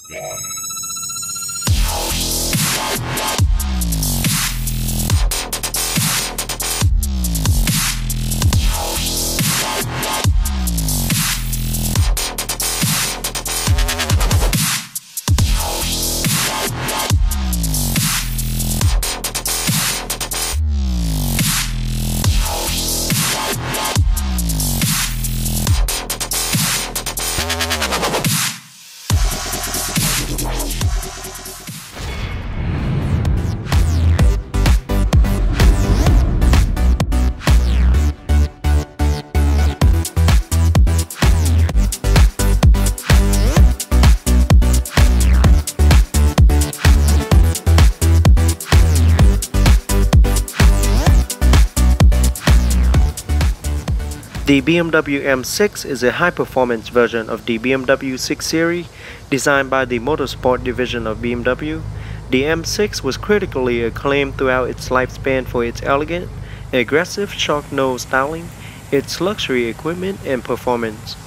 The BMW M6 is a high-performance version of the BMW 6 Series designed by the motorsport division of BMW. The M6 was critically acclaimed throughout its lifespan for its elegant, aggressive shark nose styling, its luxury equipment, and performance.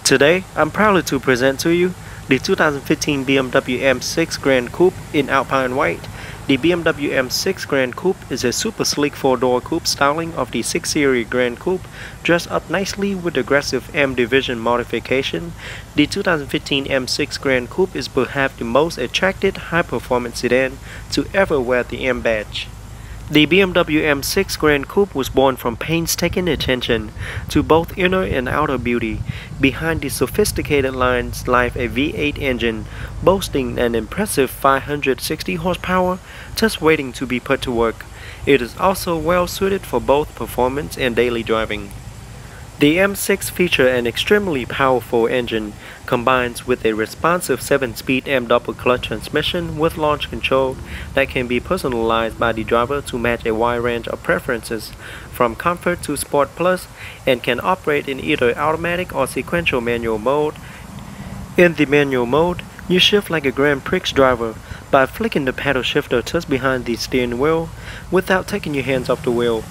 Today, I'm proud to present to you the 2015 BMW M6 Gran Coupe in Alpine White. The BMW M6 Gran Coupe is a super sleek 4-door coupe styling of the 6 Series Gran Coupe, dressed up nicely with aggressive M Division modification. The 2015 M6 Gran Coupe is perhaps the most attractive high-performance sedan to ever wear the M badge. The BMW M6 Gran Coupe was born from painstaking attention to both inner and outer beauty. Behind the sophisticated lines lies a V8 engine boasting an impressive 560 horsepower, just waiting to be put to work. It is also well suited for both performance and daily driving. The M6 features an extremely powerful engine, combined with a responsive 7-speed M double clutch transmission with launch control that can be personalized by the driver to match a wide range of preferences, from comfort to sport plus, and can operate in either automatic or sequential manual mode. In the manual mode, you shift like a Grand Prix driver by flicking the paddle shifter just behind the steering wheel without taking your hands off the wheel.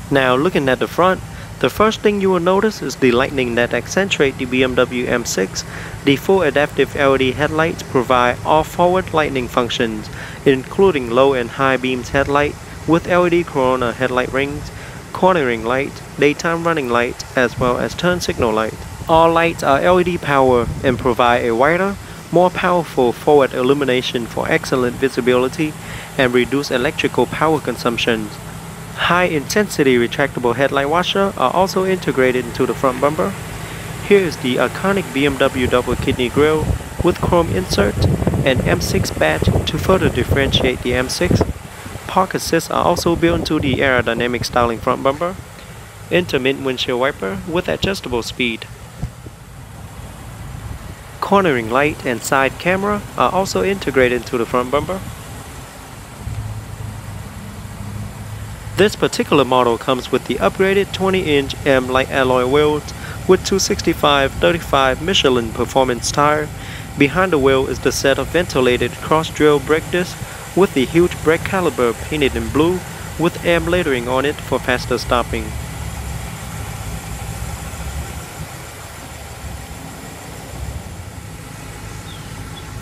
Now looking at the front, the first thing you will notice is the lighting that accentuate the BMW M6. The full adaptive LED headlights provide all forward lighting functions, including low and high beams headlight with LED corona headlight rings, cornering light, daytime running light, as well as turn signal light. All lights are LED power and provide a wider, more powerful forward illumination for excellent visibility and reduce electrical power consumption. High-intensity retractable headlight washer are also integrated into the front bumper. Here is the iconic BMW double kidney grille with chrome insert and M6 badge to further differentiate the M6. Park assists are also built into the aerodynamic styling front bumper. Intermittent windshield wiper with adjustable speed. Cornering light and side camera are also integrated into the front bumper. This particular model comes with the upgraded 20-inch M light alloy wheels with 265/35 Michelin performance tire. Behind the wheel is the set of ventilated cross-drill brake discs with the huge brake caliper painted in blue with M lettering on it for faster stopping.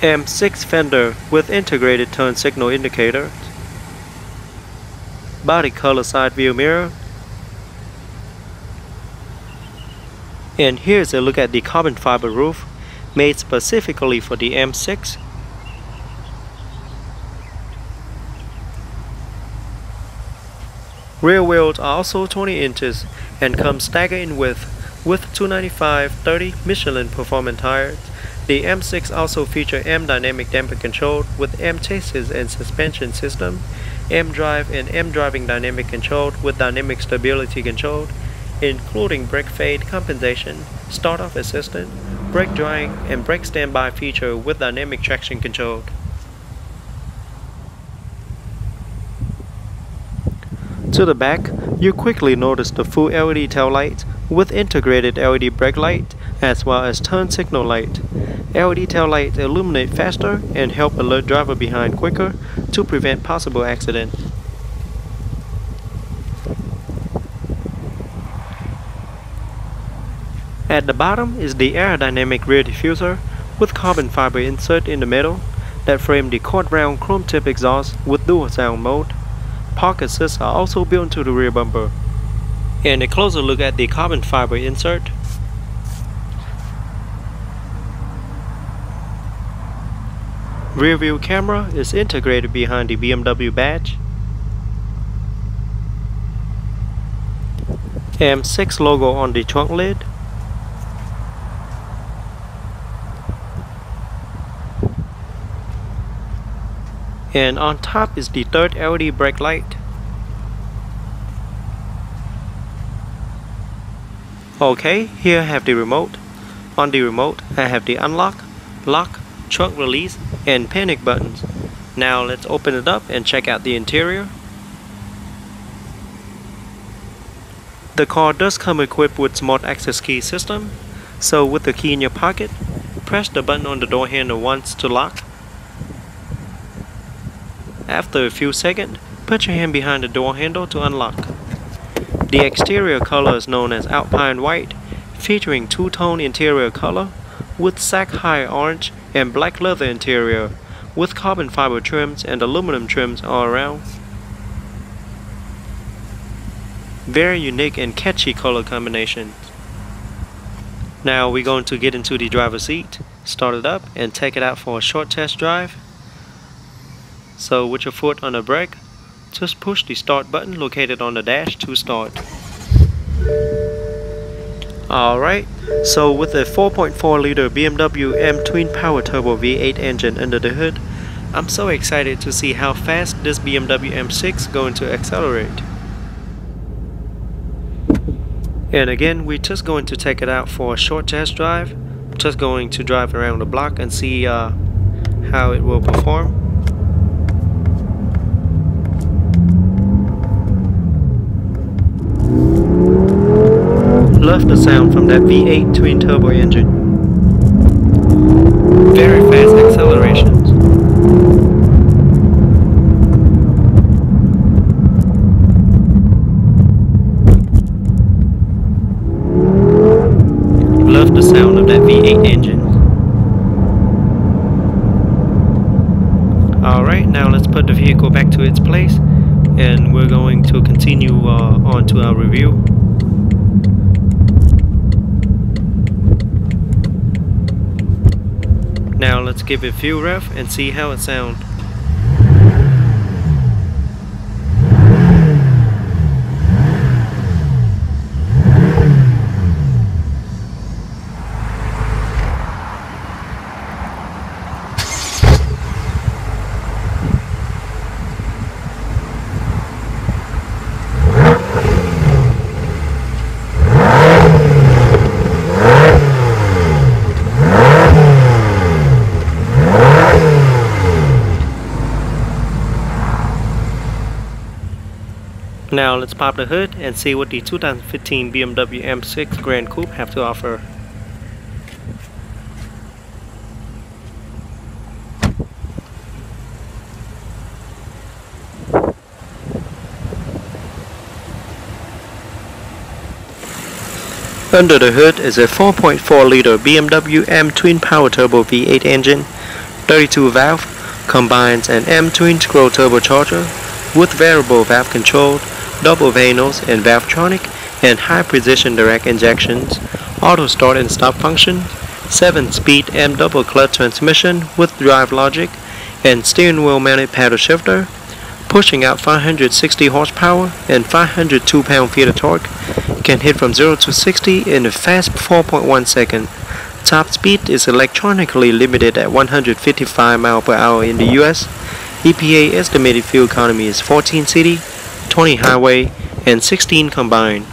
M6 fender with integrated turn signal indicator. Body color side view mirror. And here's a look at the carbon fiber roof made specifically for the M6. Rear wheels are also 20 inches and come staggered in width with 295/30 Michelin performance tires. The M6 also features M dynamic damper control with M chassis and suspension system, M drive and M driving dynamic control with dynamic stability control, including brake fade compensation, start-off assistant, brake drying, and brake standby feature with dynamic traction control. To the back, you quickly notice the full LED tail light with integrated LED brake light as well as turn signal light. LED tail lights illuminate faster and help alert driver behind quicker to prevent possible accident. At the bottom is the aerodynamic rear diffuser with carbon fiber insert in the middle that frame the quad round chrome tip exhaust with dual sound mode. Park assists are also built into the rear bumper. And a closer look at the carbon fiber insert. Rear view camera is integrated behind the BMW badge. M6 logo on the trunk lid. And on top is the third LED brake light. Okay, here I have the remote. On the remote, I have the unlock, lock, trunk release, and panic buttons. Now let's open it up and check out the interior. The car does come equipped with smart access key system. So with the key in your pocket, press the button on the door handle once to lock. After a few seconds, put your hand behind the door handle to unlock. The exterior color is known as Alpine White, featuring two-tone interior color with Sakhir Orange and black leather interior with carbon fiber trims and aluminum trims all around. Very unique and catchy color combinations. Now we're going to get into the driver's seat, start it up and take it out for a short test drive. So with your foot on the brake, just push the start button located on the dash to start. Alright, so with a 4.4 liter BMW M twin power turbo V8 engine under the hood, I'm so excited to see how fast this BMW M6 going to accelerate. And again, we're just going to take it out for a short test drive. Just going to drive around the block and see how it will perform. Love the sound from that V8 twin turbo engine. Very fast accelerations. Love the sound of that V8 engine. Alright, now let's put the vehicle back to its place and we're going to continue on to our review. Now let's give it a few revs and see how it sounds. Now let's pop the hood and see what the 2015 BMW M6 Gran Coupe have to offer. Under the hood is a 4.4 liter BMW M twin power turbo V8 engine, 32 valve, combines an M twin scroll turbocharger with variable valve control, double vanos and Valvetronic, and high precision direct injections, auto start and stop function, 7-speed M double clutch transmission with drive logic, and steering wheel mounted paddle shifter, pushing out 560 horsepower and 502 pound-feet of torque, can hit from 0 to 60 in a fast 4.1 seconds. Top speed is electronically limited at 155 mph in the US. EPA estimated fuel economy is 14 city, 20 highway, and 16 combined.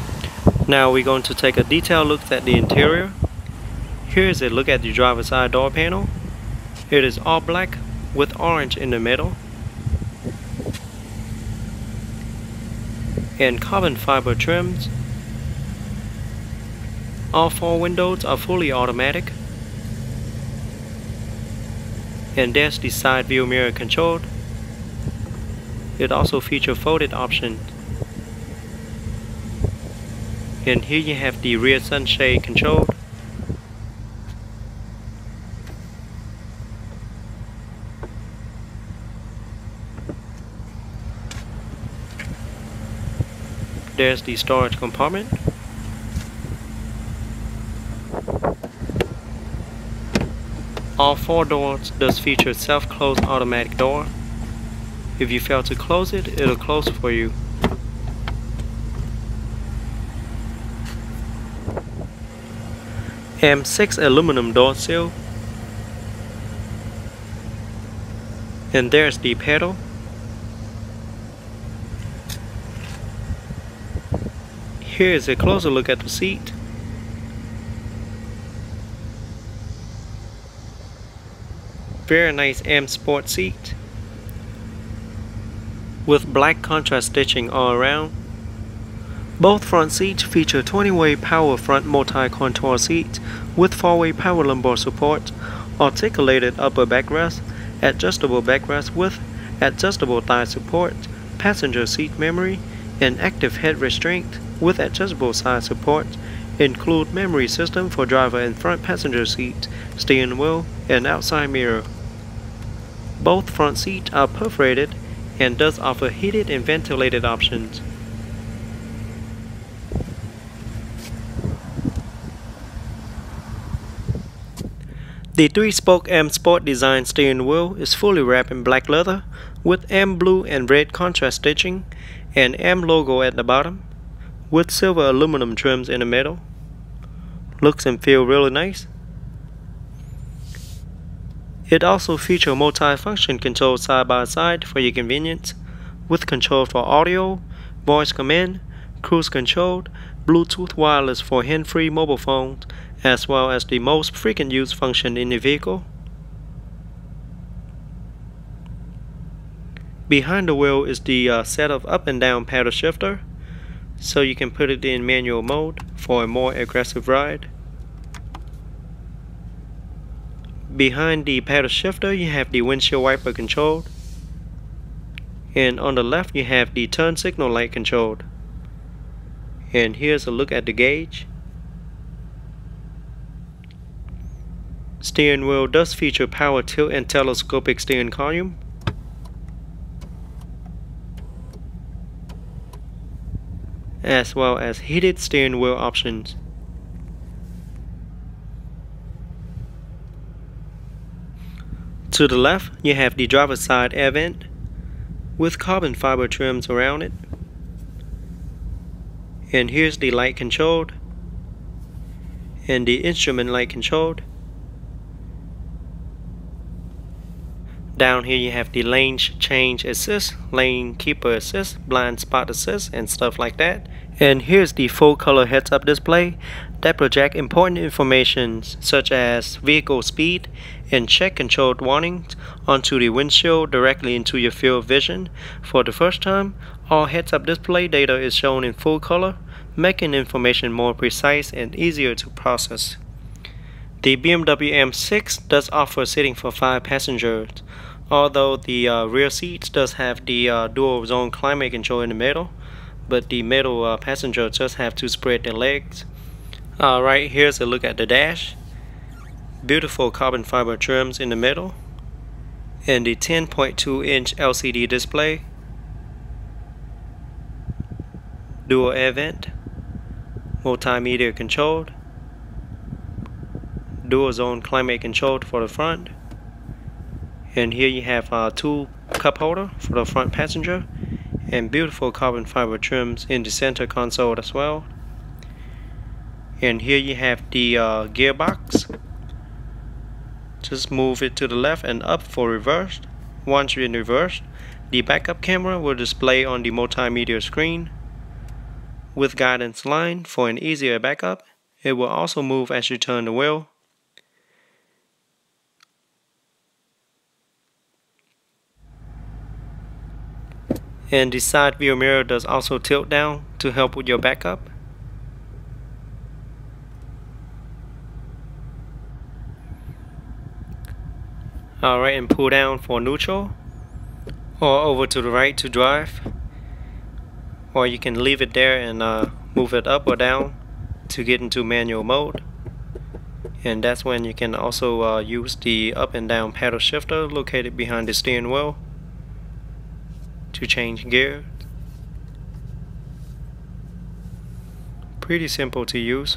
Now we're going to take a detailed look at the interior. Here is a look at the driver's side door panel. It is all black with orange in the middle, and carbon fiber trims. All 4 windows are fully automatic, and there's the side view mirror control. It also features folded option. And here you have the rear sunshade control. There's the storage compartment. All 4 doors does feature self-close automatic door. If you fail to close it, it'll close for you. M6 aluminum door sill. And there's the pedal. Here's a closer look at the seat. Very nice M Sport seat with black contrast stitching all around. Both front seats feature 20-way power front multi-contour seats with 4-way power lumbar support, articulated upper backrest, adjustable backrest with adjustable thigh support, passenger seat memory, and active head restraint with adjustable side support. Include memory system for driver and front passenger seat, steering wheel, and outside mirror. Both front seats are perforated and does offer heated and ventilated options. The 3-spoke M Sport design steering wheel is fully wrapped in black leather with M blue and red contrast stitching and M logo at the bottom with silver aluminum trims in the middle. Looks and feel really nice. It also features multi-function controls side by side for your convenience, with control for audio, voice command, cruise control, Bluetooth wireless for hand-free mobile phones, as well as the most frequent use function in the vehicle. Behind the wheel is the set of up and down paddle shifter, so you can put it in manual mode for a more aggressive ride. Behind the paddle shifter you have the windshield wiper control, and on the left you have the turn signal light control. And here's a look at the gauge. Steering wheel does feature power tilt and telescopic steering column. As well as heated steering wheel options. To the left, you have the driver's side air vent with carbon fiber trims around it. And here's the light control and the instrument light control. Down here you have the lane change assist, lane keeper assist, blind spot assist, and stuff like that. And here's the full color heads-up display that project important information such as vehicle speed and check controlled warnings onto the windshield directly into your field of vision. For the first time, all heads-up display data is shown in full color, making information more precise and easier to process. The BMW M6 does offer seating for 5 passengers, although the rear seats does have the dual zone climate control in the middle, but the middle passenger just have to spread their legs. Alright, here's a look at the dash. Beautiful carbon fiber trims in the middle, and the 10.2-inch LCD display. Dual air vent, multimedia controlled, dual zone climate controlled for the front, and here you have 2 cup holder for the front passenger, and beautiful carbon fiber trims in the center console as well. And here you have the gearbox. Just move it to the left and up for reverse. Once you're in reverse, the backup camera will display on the multimedia screen with guidance line for an easier backup. It will also move as you turn the wheel. And the side view mirror does also tilt down to help with your backup. Alright, and pull down for neutral, or over to the right to drive, or you can leave it there and move it up or down to get into manual mode. And that's when you can also use the up and down paddle shifter located behind the steering wheel to change gear. Pretty simple to use.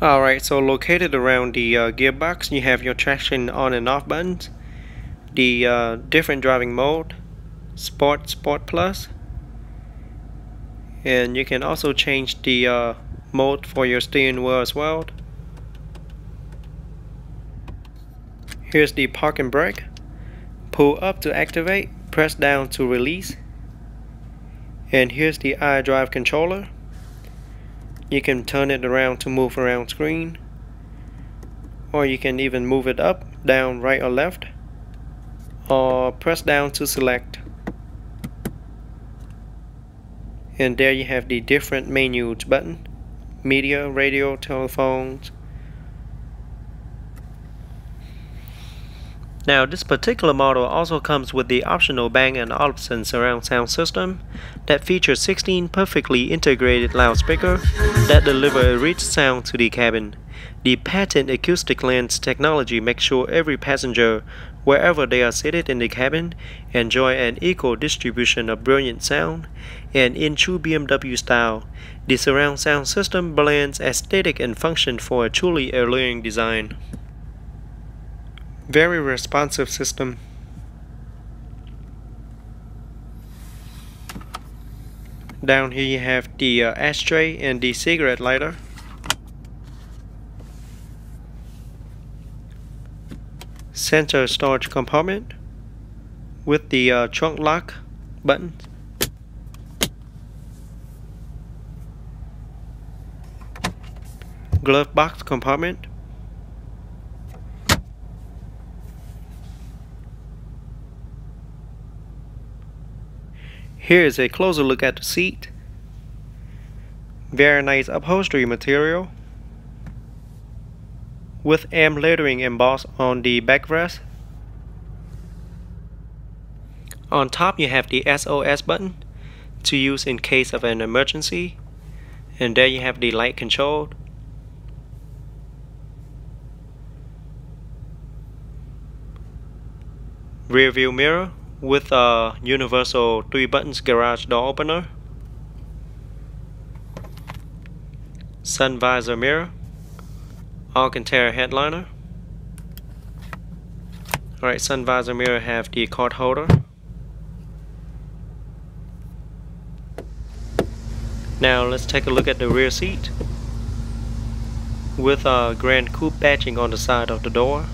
Alright, so located around the gearbox, you have your traction on and off buttons, the different driving mode, Sport, Sport Plus, and you can also change the mode for your steering wheel as well. Here's the park and brake. Pull up to activate, press down to release. And here's the Idrive Controller. You can turn it around to move around screen, or you can even move it up, down, right or left, or press down to select. And there you have the different menus button: media, radio, telephones. Now this particular model also comes with the optional Bang & Olufsen surround sound system that features 16 perfectly integrated loudspeakers that deliver a rich sound to the cabin. The patent acoustic lens technology makes sure every passenger, wherever they are seated in the cabin, enjoy an equal distribution of brilliant sound. And in true BMW style, the surround sound system blends aesthetic and function for a truly alluring design. Very responsive system. Down here you have the ashtray and the cigarette lighter. Center storage compartment with the trunk lock button. Glove box compartment. Here is a closer look at the seat. Very nice upholstery material with M lettering embossed on the backrest. On top you have the SOS button to use in case of an emergency, and there you have the light control. Rear view mirror with a universal 3 buttons garage door opener. Sun visor mirror. Alcantara headliner. Alright, sun visor mirror have the card holder. Now let's take a look at the rear seat with a Gran Coupe badging on the side of the door.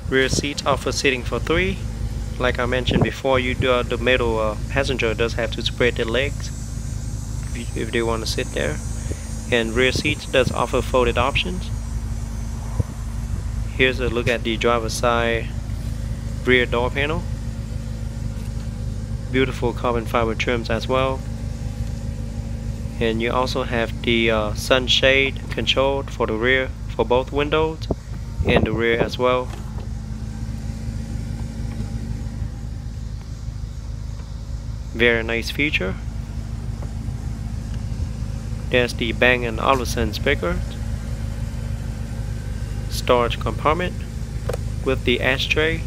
Rear seats offer seating for 3. Like I mentioned before, the middle passenger does have to spread their legs if they want to sit there. And rear seats does offer folded options. Here's a look at the driver's side rear door panel. Beautiful carbon fiber trims as well. And you also have the sunshade control for the rear for both windows and the rear as well. Very nice feature. There's the Bang & Olufsen speaker. Storage compartment with the ashtray.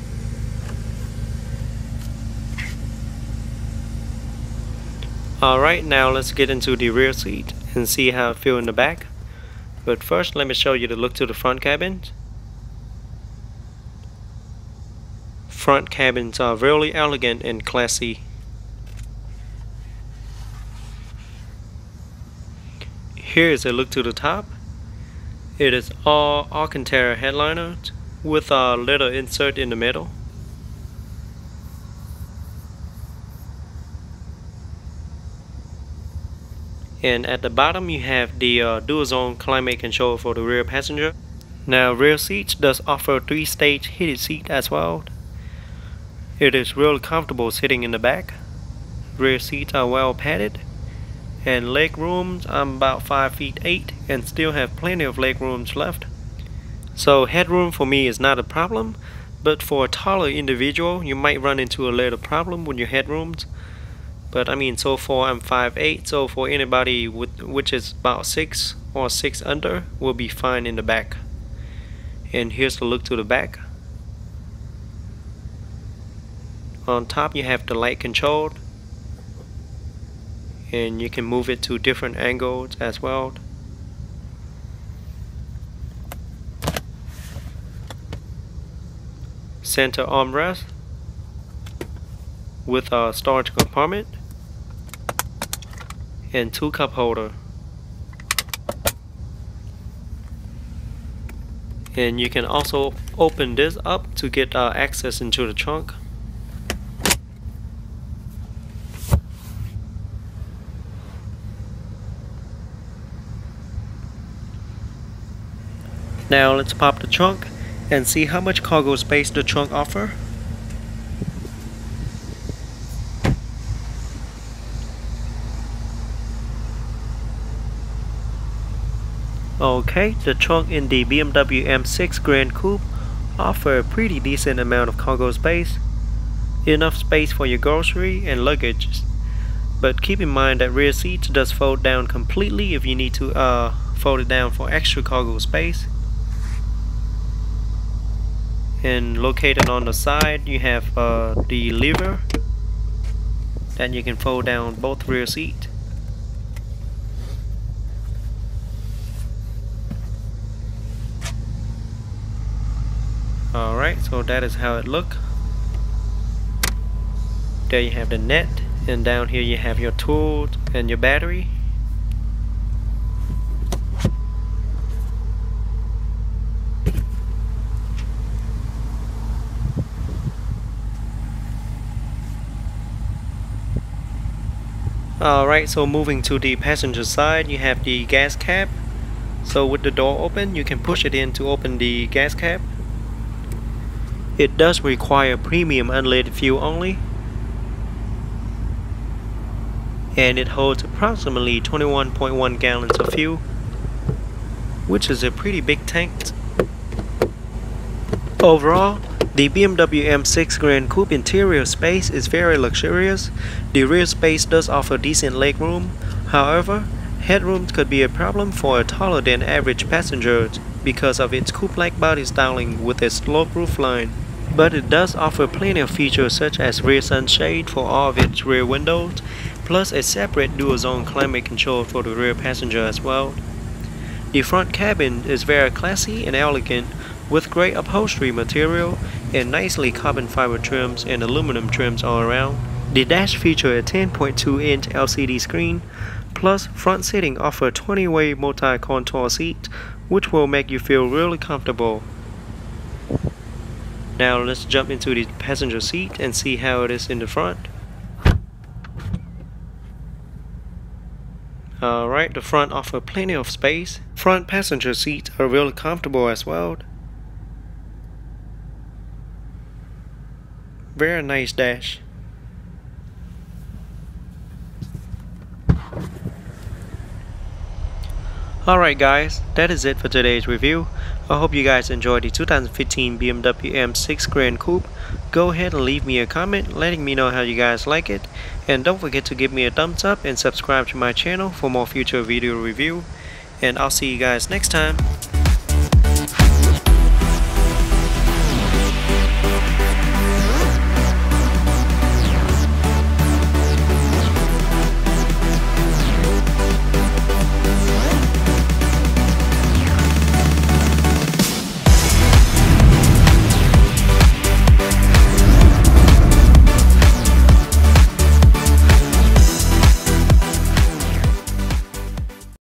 Alright, now let's get into the rear seat and see how it feels in the back. But first let me show you the look to the front cabins. Front cabins are really elegant and classy. Here is a look to the top. It is all Alcantara headliner with a little insert in the middle. And at the bottom you have the dual zone climate control for the rear passenger. Now rear seats does offer 3-stage heated seat as well. It is really comfortable sitting in the back. Rear seats are well padded. And leg rooms, I'm about 5'8" and still have plenty of leg rooms left. So headroom for me is not a problem, but for a taller individual you might run into a little problem with your headrooms. But I mean, so far I'm 5'8", so for anybody which is about 6 or 6 under will be fine in the back. And here's the look to the back. On top you have the light control. and you can move it to different angles as well. Center armrest with a storage compartment and 2 cup holder. And you can also open this up to get access into the trunk. Now let's pop the trunk and see how much cargo space the trunk offers. Okay, the trunk in the BMW M6 Gran Coupe offers a pretty decent amount of cargo space. Enough space for your grocery and luggage. But keep in mind that rear seats does fold down completely if you need to fold it down for extra cargo space. And located on the side you have the lever that you can fold down both rear seats. Alright, so that is how it looks. There you have the net, and down here you have your tools and your battery. Alright, so moving to the passenger side, you have the gas cap. So with the door open, you can push it in to open the gas cap. It does require premium unleaded fuel only, and it holds approximately 21.1 gallons of fuel, which is a pretty big tank. Overall, the BMW M6 Gran Coupe interior space is very luxurious. The rear space does offer decent legroom. However, headroom could be a problem for a taller than average passenger because of its coupe-like body styling with a sloped roofline. But it does offer plenty of features such as rear sunshade for all of its rear windows, plus a separate dual-zone climate control for the rear passenger as well. The front cabin is very classy and elegant, with great upholstery material and nicely carbon fiber trims and aluminum trims all around. The dash features a 10.2-inch LCD screen, plus front seating offers 20-way multi-contour seats, which will make you feel really comfortable. Now let's jump into the passenger seat and see how it is in the front. Alright, the front offers plenty of space. Front passenger seats are really comfortable as well. Very nice dash. Alright guys, that is it for today's review. I hope you guys enjoyed the 2015 BMW M6 Gran Coupe. Go ahead and leave me a comment letting me know how you guys like it. And don't forget to give me a thumbs up and subscribe to my channel for more future video review. And I'll see you guys next time.